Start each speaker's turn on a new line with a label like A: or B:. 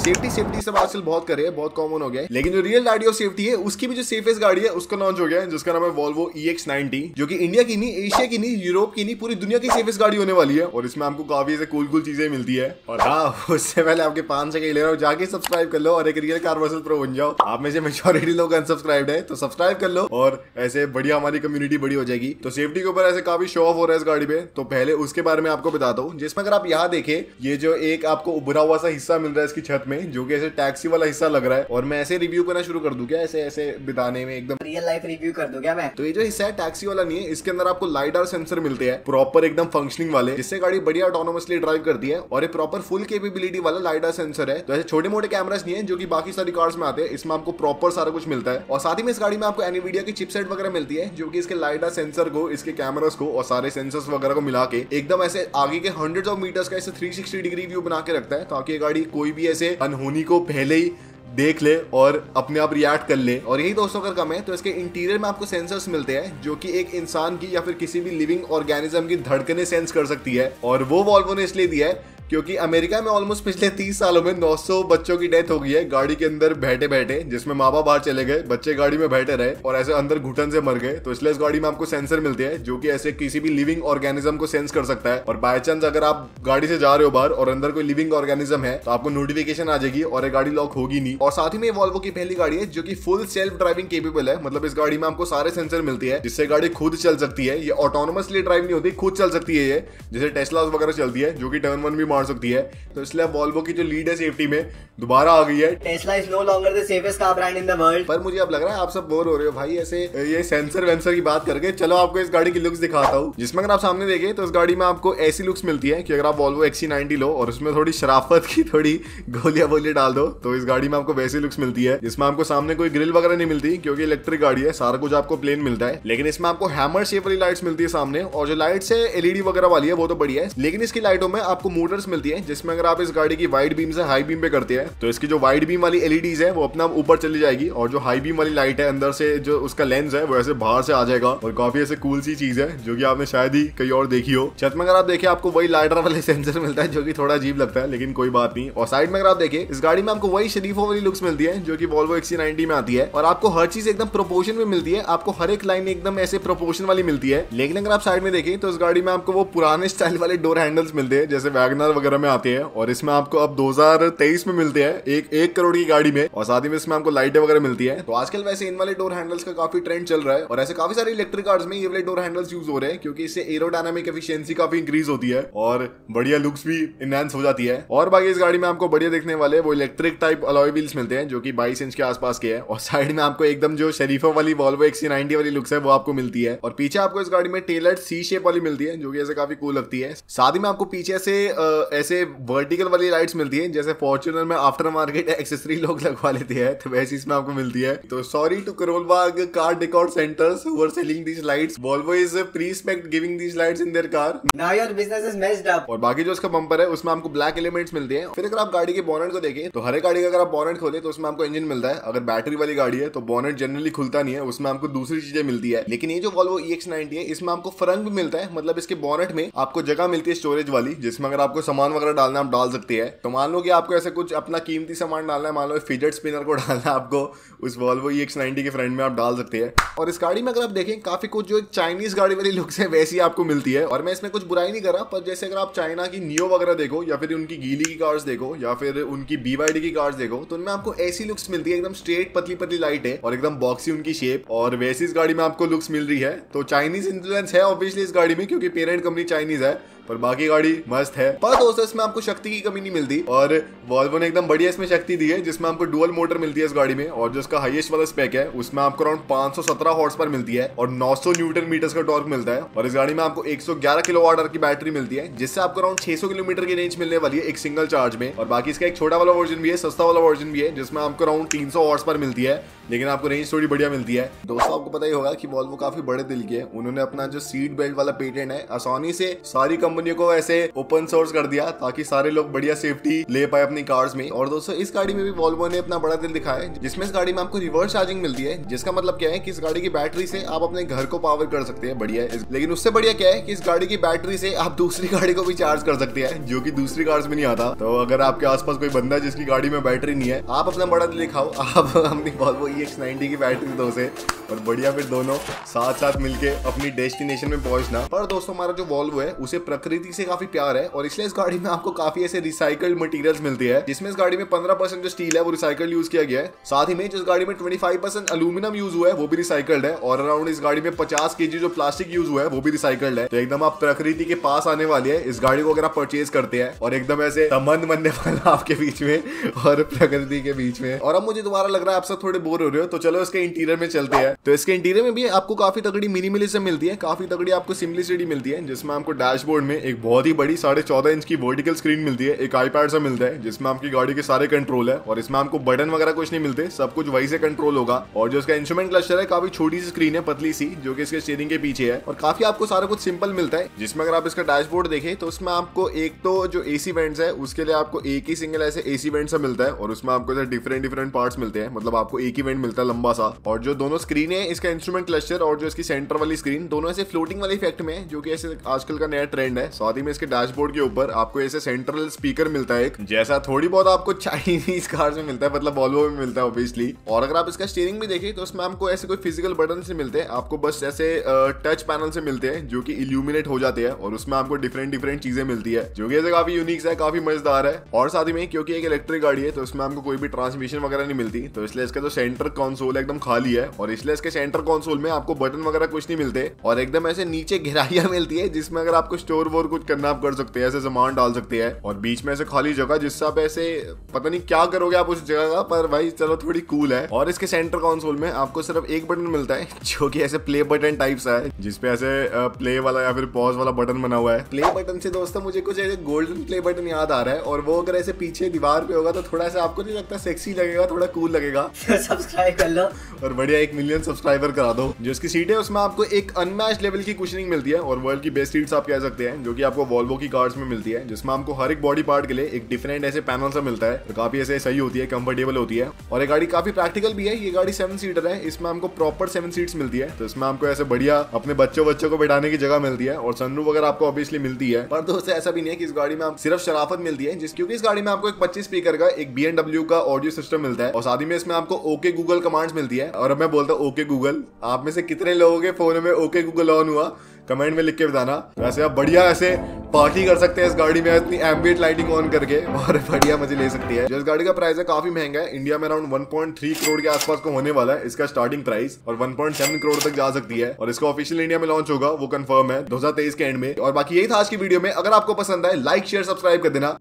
A: Safety safety सब आजकल बहुत करे हैं, बहुत कॉमन हो गया है, लेकिन जो रियल गाड़ी ऑफ सेफ्टी है उसकी भी जो सेफेस्ट गाड़ी है उसका लॉन्च हो गया है, जिसका नाम है वॉल्वो EX90, जो कि इंडिया की नहीं, एशिया की नहीं, यूरोप की नहीं, पूरी दुनिया की सेफेस्ट गाड़ी होने वाली है। और इसमें आपको काफी ऐसे कूल चीजें मिलती है। और हाँ, उससे पहले आपके 5 सेकंड ले रहा हूँ, जाके सब्सक्राइब कर लो और एक रियल कार वर्सेस प्रो बन जाओ। आप में से मेजॉरिटी लोग अनसब्सक्राइब्ड है, तो सब्सक्राइब कर लो और ऐसे बढ़िया हमारी कम्युनिटी बड़ी हो जाएगी। तो सेफ्टी के ऊपर ऐसे काफी शो ऑफ हो रहा है इस गाड़ी पे, तो पहले उसके बारे में आपको बताता हूँ। जिसमें अगर आप यहाँ देखें, ये जो एक आपको उभरा हुआ सा हिस्सा मिल रहा है इसकी छत में, जो कि ऐसे टैक्सी वाला हिस्सा लग रहा है। और मैं ऐसे रिव्यू करना शुरू कर दूं क्या, ऐसे ऐसे बिताने में एकदम
B: रियल लाइफ रिव्यू कर दूं क्या मैं?
A: तो ये जो हिस्सा है टैक्सी वाला नहीं है, इसके अंदर आपको लाइडार सेंसर मिलते हैं प्रॉपर एकदम फंक्शनिंग वाले, जिससे गाड़ी बढ़िया ऑटोनोमसली ड्राइव करती है। और ये प्रॉपर फुल कैपेबिलिटी वाला लाइडार सेंसर है। तो ऐसे छोटे मोटे कैमरास नहीं है जो कि बाकी सारी कार्स में आते हैं, इसमें आपको प्रॉपर सारा कुछ मिलता है। और साथ ही में इस गाड़ी में आपको एनवीडिया की चिपसेट वगैरह मिलती है, जो कि इसके लाइडार सेंसर को, इसके कैमरास को और सारे सेंसर्स वगैरह को मिला के एकदम ऐसे आगे के हंड्रेड्स ऑफ मीटर्स का ऐसे 360 डिग्री व्यू बना के रखता है, ताकि ये गाड़ी कोई भी ऐसे अनहोनी को पहले ही देख ले और अपने आप रिएक्ट कर ले। और यही दोस्तों अगर कम है तो इसके इंटीरियर में आपको सेंसर्स मिलते हैं, जो कि एक इंसान की या फिर किसी भी लिविंग ऑर्गेनिज्म की धड़कने सेंस कर सकती है। और वो वॉल्वो ने इसलिए दिया है क्योंकि अमेरिका में ऑलमोस्ट पिछले 30 सालों में 900 बच्चों की डेथ हो गई है गाड़ी के अंदर बैठे बैठे, जिसमें माँ बाप बाहर चले गए, बच्चे गाड़ी में बैठे रहे और ऐसे अंदर घुटन से मर गए। तो इसलिए इस गाड़ी में आपको सेंसर मिलते हैं, जो कि ऐसे किसी भी लिविंग ऑर्गेनिज्म को सेंस कर सकता है। और बाय चांस अगर आप गाड़ी से जा रहे हो बाहर और अंदर कोई लिविंग ऑर्गेनिज्म है, तो आपको नोटिफिकेशन आ जाएगी और ये गाड़ी लॉक होगी नहीं। और साथ ही में वॉल्वो की पहली गाड़ी है जो कि फुल सेल्फ ड्राइविंग केपेबल है। मतलब इस गाड़ी में आपको सारे सेंसर मिलते हैं, जिससे गाड़ी खुद चल सकती है। ये ऑटोनोमसली ड्राइव नहीं होती, खुद चल सकती है ये, जैसे टेस्ला वगैरह चलती है, जो कि टर्न 1 भी मार सकती है। तो इसलिए वॉल्वो की जो लीड है सेफ्टी में दोबारा आ गई है।
B: Tesla is no longer the safest car brand in the world.
A: पर मुझे अब लग रहा है आप सब बोर हो रहे हो भाई ऐसे ये सेंसर वेंसर की बात करके। चलो आपको इस गाड़ी की लुक्स दिखाता हूँ, जिसमें अगर आप सामने देखें तो इस गाड़ी में आपको ऐसी लुक्स मिलती है कि अगर आप वॉल्वो XC90 लो और उसमें थोड़ी शराफत की थोड़ी गोलियां बोलियां डाल दो, तो इस गाड़ी में आपको वैसी लुक्स मिलती है, जिसमें आपको सामने कोई ग्रिल वगैरह नहीं मिलती, क्योंकि इलेक्ट्रिक गाड़ी है, सारा कुछ आपको प्लेन मिलता है। लेकिन इसमें आपको हैमर शेप वाली लाइट्स मिलती है सामने, और जो लाइट्स है LED वगैरह वाली है वो तो बढ़िया है। लेकिन इसकी लाइटों में आपको मोटर्स मिलती है, जिसमें अगर आप इस गाड़ी की वाइड बीम से हाई बीम पे करते हैं तो इसकी जो वाइड बीम वाली LEDs है वो अपना ऊपर चली जाएगी, और जो हाई बीम वाली लाइट है अंदर से जो उसका लेंस है वो ऐसे बाहर से आ जाएगा। और काफी ऐसे कूल सी चीज है जो कि आपने शायद ही कहीं और देखी हो। छत में अगर आप देखें आपको वही लाइडर वाले सेंसर मिलता है, जो कि थोड़ा अजीब लगता है, लेकिन कोई बात नहीं। और साइड में अगर आप देखें इस गाड़ी में आपको वही शरीफों वाली लुक्स मिलती है, जो कि वॉल्वो XC90 में आती है। और आपको हर चीज एकदम प्रोपोर्शन में मिलती है, आपको हर एक लाइन एकदम ऐसे प्रोपोर्शन वाली मिलती है। लेकिन अगर आप साइड में देखें तो इस गाड़ी में आपको वो पुराने स्टाइल वाले डोर हैंडल्स मिलते हैं, जैसे वैगनर वगैरह में आते हैं। और इसमें आपको अब 2023 में मिलते हैं, एक करोड़ की गाड़ी में। और साथ ही में इसमें आपको लाइटें वगैरह मिलती है। तो आजकल वैसे इन वाले डोर हैंडल्स का काफी ट्रेंड चल रहा है, और ऐसे काफी सारे इलेक्ट्रिक कार्स में ये वाले डोर हैंडल्स यूज हो रहे हैं, क्योंकि इससे एरोडायनामिक एफिशिएंसी काफी इंक्रीज होती है और बढ़िया लुक्स भी इनहैंस हो जाती है। और बाकी इस गाड़ी में आपको बढ़िया देखने वाले वो इलेक्ट्रिक टाइप अलॉय व्हील्स मिलते हैं, जो कि 22 इंच के आसपास के हैं। और साइड में आपको एकदम जो शरीफों वाली वॉल्वो XC90 वाली लुक्स है वो आपको मिलती है। और पीछे आपको इस गाड़ी में टेलर C शेप वाली मिलती है, जो कि ऐसे काफी कूल लगती है। साथ ही में आपको पीछे से ऐसे वर्टिकल वाली लाइट्स मिलती है, जैसे फॉर्च्यूनर में आफ्टर मार्केट एक्सेसरी लोग लगवा लेते हैं, तो वैसे इसमें आपको मिलती है। तो sorry to Karol Bagh car decor centres who are selling these lights, Volvo is pre-spec giving these lights in their car.
B: Now your business is messed up.
A: और बाकी जो इसका बम्पर है उसमें आपको ब्लैक एलिमेंट्स मिलते हैं। फिर अगर आप गाड़ी के बोनेट को देखें तो हर एक गाड़ी का अगर आप बोनेट खोले तो उसमें आपको इंजन मिलता है। अगर बैटरी वाली गाड़ी है तो बोनेट जनरली खुलता नहीं है, उसमें आपको दूसरी चीजें मिलती है। लेकिन ये जो Volvo EX90 है इसमें आपको फ्रंट भी मिलता है, मतलब इसके बोनेट में आपको जगह मिलती है स्टोरेज वाली, जिसमें अगर आपको सामान वगैरह डालना आप डाल सकते हैं। तो मान लो कि आपको ऐसे कुछ अपना कीमती सामान डालना है, मान लो फिजेट स्पिनर को डालना है आपको उस Volvo EX90 के फ्रंट में, आप डाल सकते हैं। और इस गाड़ी में अगर आप देखें काफी कुछ जो चाइनीज गाड़ी वाली लुक्स है वैसी आपको मिलती है। और मैं इसमें कुछ बुराई नहीं कर रहा, पर जैसे अगर आप चाइना की नियो वगैरह देखो, या फिर उनकी गीली की कार्स देखो, या फिर उनकी BYD की कार्स देखो, तो उनमें आपको ऐसी लुक्स मिलती है, एकदम स्ट्रेट पतली पतली लाइट है और एकदम बॉक्सी उनकी शेप, और वैसी इस गाड़ी में आपको लुक्स मिल रही है। तो चाइनीज इन्फ्लुएंस है ऑब्वियसली इस गाड़ी में, क्योंकि पेरेंट कंपनी चाइनीज है, पर बाकी गाड़ी मस्त है। पर दोस्तों इसमें आपको शक्ति की कमी नहीं मिलती, और वॉल्वो ने एकदम बढ़िया इसमें शक्ति दी है, जिसमें आपको डुअल मोटर मिलती है इस गाड़ी में। और जो इसका हाईएस्ट वाला स्पेक है उसमें आपको अराउंड 517 हॉर्स पावर मिलती है और 900 न्यूटन मीटर्स का टॉर्क मिलता है। और इस गाड़ी में आपको 111 किलोवाट आवर की बैटरी मिलती है, जिससे आपको अराउंड 600 किलोमीटर की रेंज मिलने वाली है एक सिंगल चार्ज में। और बाकी इसका एक छोटा वाला वर्जन भी है, सस्ता वाला वर्जन भी है, जिसमें आपको अराउंड 300 हॉर्स पावर मिलती है, लेकिन आपको रेंज थोड़ी बढ़िया मिलती है। दोस्तों आपको पता ही होगा कि वॉल्वो काफी बड़े दिल की है, उन्होंने अपना जो सीट बेल्ट वाला पेटेंट है आसानी से सारी कंपनी कंपनियों को ऐसे ओपन सोर्स कर दिया ताकि सारे लोग बढ़िया सेफ्टी ले पाए अपनी कार्स में। और दोस्तों इस गाड़ी में भी वॉल्वो ने अपना बड़ा दिल दिखाया है, जिसमें इस गाड़ी में आपको रिवर्स चार्जिंग मिलती है, जिसका मतलब क्या है कि इस गाड़ी की बैटरी से आप अपने घर को पावर कर सकते हैं। बढ़िया है। लेकिन उससे बढ़िया क्या है कि इस गाड़ी की बैटरी से आप दूसरी गाड़ी को भी चार्ज कर सकते हैं, जो कि दूसरी कार्स में नहीं आता। तो अगर आपके आसपास कोई बंदा है जिसकी गाड़ी में बैटरी नहीं है, आप अपना बड़ा दिल दिखाओ, आप अपनी वॉल्वो EX90 की बैटरी दो से और बढ़िया फिर दोनों साथ साथ मिलके अपनी डेस्टिनेशन में पहुंचना। पर दोस्तों हमारा जो वॉल्वो है उसे प्रकृति से काफी प्यार है और इसलिए इस गाड़ी में आपको काफी ऐसे रिसाइकल्ड मटेरियल्स मिलते हैं, जिसमें इस गाड़ी में 15% जो स्टील है वो रिसाइकल्ड यूज किया गया है। साथ ही में जिस गाड़ी में 25% एल्यूमिनियम यूज हुआ है वो भी रिसाइकल्ड है और अराउंड इस गाड़ी में 50 kg जो प्लास्टिक यूज हुआ है वो भी रिसाइकल्ड है। तो एकदम आप प्रकृति के पास आने वाले हैं इस गाड़ी को अगर आप परचेज करते हैं और एकदम ऐसे संबंध बनने वाला आपके बीच में और प्रकृति के बीच में। और अब मुझे दोबारा लग रहा है आप सब थोड़े बोर हो रहे हो, तो चलो इसके इंटीरियर में चलते हैं। तो इसके इंटीरियर में भी आपको काफी तगड़ी मिनिमलिज्म मिलती है, काफी तगड़ी आपको सिंपलिसिटी मिलती है, जिसमें आपको डैशबोर्ड में एक बहुत ही बड़ी 14.5 इंच की वर्टिकल स्क्रीन मिलती है, एक आईपैड सा मिलता है जिसमें आपकी गाड़ी के सारे कंट्रोल है और इसमें आपको बटन वगैरह कुछ नहीं मिलते, सब कुछ वही से कंट्रोल होगा। और जो इसका इंस्ट्रूमेंट क्लस्टर है काफी छोटी सी स्क्रीन है, पतली सी, जो कि इसके स्टीयरिंग के पीछे है और काफी आपको सारा कुछ सिंपल मिलता है। जिसमें अगर आप इसका डैशबोर्ड देखें तो उसमें आपको एक तो जो एसी वेंट्स है उसके लिए आपको एक ही सिंगल ऐसे एसी वेंट सा मिलता है और उसमें आपको ऐसे डिफरेंट पार्ट्स मिलते हैं, मतलब आपको एक ही वेंट मिलता है लंबा सा। और जो दोनों स्क्रीन है इसका इंस्ट्रूमेंट क्लस्टर और जो इसकी सेंटर वाली स्क्रीन दोनों ऐसे फ्लोटिंग वाले इफेक्ट में, जो कि ऐसे आजकल का नया ट्रेंड है। साथ ही में इसके डैशबोर्ड के ऊपर आपको ऐसे सेंट्रल स्पीकर मिलता है, एक जैसा थोड़ी बहुत आपको चाइनीज कार में मिलता है, मतलब वॉल्वो में मिलता है ऑब्वियसली। और अगर आप इसका स्टीयरिंग भी देखें तो उसमें आपको ऐसे कोई फिजिकल बटन से मिलते हैं, आपको बस ऐसे टच पैनल से मिलते हैं जो कि इल्यूमिनेट हो जाते हैं और उसमें आपको डिफरेंट चीजें मिलती है, जो कि ऐसे काफी यूनिक है, काफी मजेदार है। और साथ ही में क्योंकि एक इलेक्ट्रिक गाड़ी है तो उसमें आपको कोई भी ट्रांसमिशन वगैरह नहीं मिलती, तो इसलिए इसका जो सेंटर कंसोल है एकदम खाली है और इसलिए इसके सेंटर कंसोल में आपको बटन वगैरह कुछ नहीं मिलते और एकदम ऐसे नीचे गहराइयां मिलती है, जिसमें अगर आपको स्टोर वोर कुछ करना आप कर सकते हैं, ऐसे सामान डाल सकते हैं। और बीच में ऐसे खाली जगह जिससे आप ऐसे पता नहीं क्या करोगे आप उस जगह का, पर भाई चलो थोड़ी कूल है। और इसके सेंटर कंसोल में आपको सिर्फ एक बटन मिलता है जो कि ऐसे प्ले बटन टाइप सा है, जिसपे ऐसे प्ले वाला या फिर पॉज वाला बटन बना हुआ है। प्ले बटन से दोस्तों मुझे कुछ ऐसे गोल्डन प्ले बटन याद आ रहा है और वो अगर ऐसे पीछे दीवार पे होगा तो थोड़ा सा आपको नहीं लगता सेक्सी लगेगा, थोड़ा कूल लगेगा।
B: सब्सक्राइब कर लो
A: और बढ़िया 1 मिलियन सब्सक्राइबर करा दो। जो इसकी सीट है उसमें आपको एक अनमैच्ड लेवल की कुशनिंग मिलती है और वर्ल्ड की बेस्ट सीट्स आप कह सकते हैं, जो कि आपको वॉल्वो की कार्स में मिलती है, जिसमें आपको हर एक बॉडी पार्ट के लिए एक डिफरेंट ऐसे पैनल सा मिलता है, तो काफी ऐसे सही होती है, कंफर्टेबल होती है। और ये गाड़ी काफी प्रैक्टिकल भी है, ये गाड़ी 7 सीटर है, इसमें हमको प्रॉपर 7 सीट्स मिलती है, तो इसमें आपको ऐसे बढ़िया अपने बच्चों को बैठाने की जगह मिलती है और सनरूफ वगैरह आपको ऑब्वियसली मिलती है। पर दोस्तों ऐसा भी नहीं है कि इस गाड़ी में आप सिर्फ शराफत मिलती है, क्योंकि इस गाड़ी में आपको एक 25 स्पीकर का एक BMW का ऑडियो सिस्टम मिलता है और साथ ही में इसमें आपको ओके गूगल कमांड्स मिलती है। और अब मैं बोलता हूँ ओके गूगल, आप में से कितने लोगों के फोन में ओके गूगल ऑन हुआ कमेंट में लिख के बताना। वैसे आप बढ़िया ऐसे पार्टी कर सकते हैं इस गाड़ी में इतनी एम्बिएंट लाइटिंग ऑन करके और बढ़िया मजे ले सकती है। जो इस गाड़ी का प्राइस है काफी महंगा है, इंडिया में अराउंड 1.3 करोड़ के आसपास को होने वाला है इसका स्टार्टिंग प्राइस और 1.7 करोड़ तक जा सकती है और इसका ऑफिशियल इंडिया में लॉन्च होगा वो कंफर्म है 2023 के एंड में। और बाकी यही था आज की वीडियो में, अगर आपको पसंद आए लाइक शेयर सब्सक्राइब कर देना।